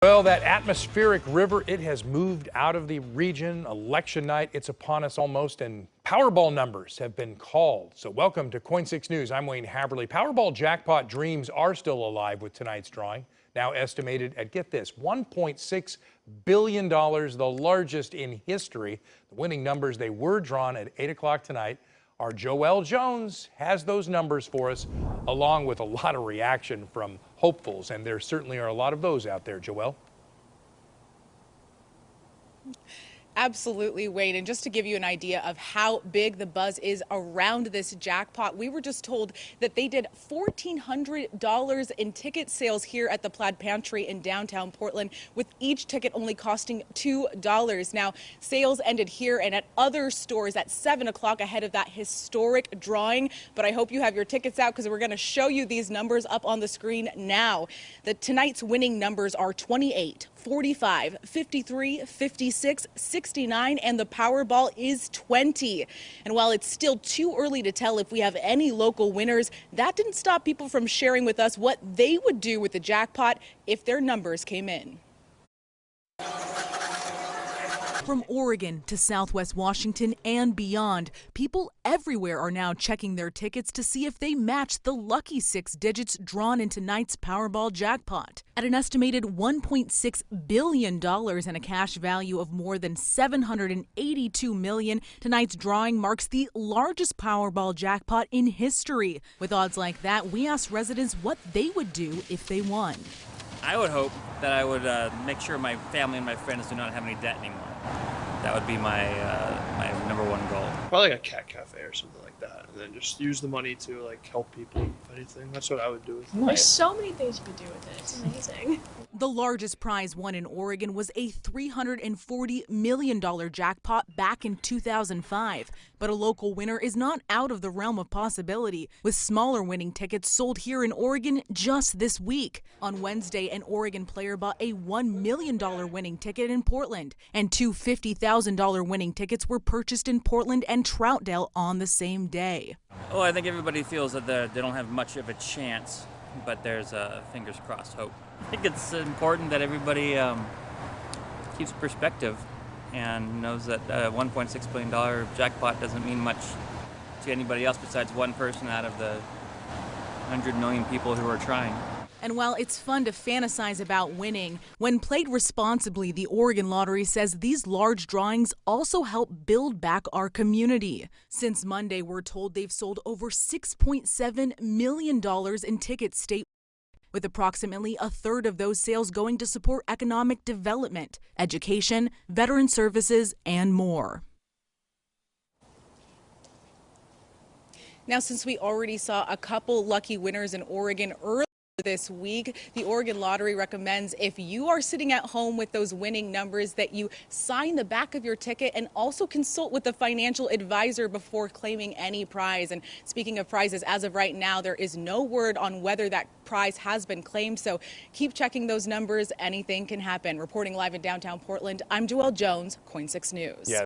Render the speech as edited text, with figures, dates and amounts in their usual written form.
Well, that atmospheric river, it has moved out of the region. Election night, it's upon us almost, and Powerball numbers have been called. So welcome to Coin 6 News. I'm Wayne Haverly. Powerball jackpot dreams are still alive with tonight's drawing, now estimated at, get this, $1.6 billion, the largest in history. The winning numbers, they were drawn at 8 o'clock tonight. Our Joelle Jones has those numbers for us, along with a lot of reaction from hopefuls, and there certainly are a lot of those out there. Joelle? Absolutely, Wayne. And just to give you an idea of how big the buzz is around this jackpot, we were just told that they did $1,400 in ticket sales here at the Plaid Pantry in downtown Portland, with each ticket only costing $2. Now, sales ended here and at other stores at 7 o'clock ahead of that historic drawing. But I hope you have your tickets out, because we're going to show you these numbers up on the screen now. Tonight's winning numbers are 28, 45, 53, 56, 69, and the Powerball is 20. And while it's still too early to tell if we have any local winners, that didn't stop people from sharing with us what they would do with the jackpot if their numbers came in. From Oregon to Southwest Washington and beyond, people everywhere are now checking their tickets to see if they match the lucky 6 digits drawn in tonight's Powerball jackpot. At an estimated $1.6 billion and a cash value of more than $782 million, tonight's drawing marks the largest Powerball jackpot in history. With odds like that, we asked residents what they would do if they won. I would hope that I would make sure my family and my friends do not have any debt anymore. That would be my number one goal. Probably like a cat cafe or something like that, and then just use the money to like help people, if anything. That's what I would do with it. There's so many things you could do with it. It's amazing. The largest prize won in Oregon was a $340 million jackpot back in 2005. But a local winner is not out of the realm of possibility, with smaller winning tickets sold here in Oregon just this week. On Wednesday, an Oregon player bought a $1 million winning ticket in Portland, and two $50,000 winning tickets were purchased in Portland and Troutdale on the same day. Oh, I think everybody feels that they don't have much of a chance, but there's a fingers crossed hope. I think it's important that everybody keeps perspective and knows that a $1.6 billion jackpot doesn't mean much to anybody else besides one person out of the 100 million people who are trying. And while it's fun to fantasize about winning, when played responsibly, the Oregon Lottery says these large drawings also help build back our community. Since Monday, we're told they've sold over $6.7 million in tickets statewide, with approximately a third of those sales going to support economic development, education, veteran services, and more. Now, since we already saw a couple lucky winners in Oregon earlier this week, the Oregon Lottery recommends, if you are sitting at home with those winning numbers, that you sign the back of your ticket and also consult with a financial advisor before claiming any prize. And speaking of prizes, as of right now, there is no word on whether that prize has been claimed. So keep checking those numbers. Anything can happen. Reporting live in downtown Portland, I'm Joelle Jones, Coin 6 News. Yeah.